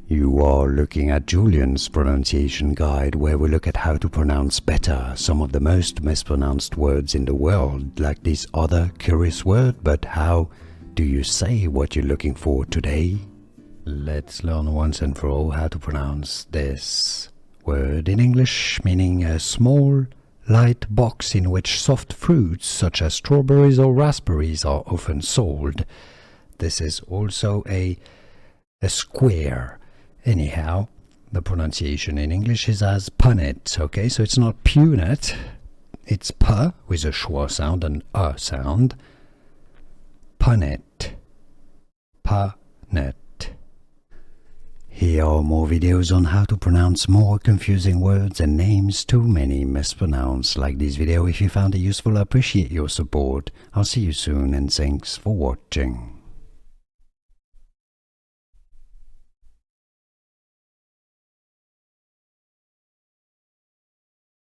You are looking at Julian's pronunciation guide, where we look at how to pronounce better some of the most mispronounced words in the world, like this other curious word. But how do you say what you're looking for today? Let's learn once and for all how to pronounce this word in English, meaning a small, light box in which soft fruits such as strawberries or raspberries are often sold. This is also a square. Anyhow, the pronunciation in English is as punnet, okay? So it's not punnet, it's p with a schwa sound and a sound. Punnet. Punnet. Here are more videos on how to pronounce more confusing words and names too many mispronounced. Like this video if you found it useful. I appreciate your support. I'll see you soon and thanks for watching.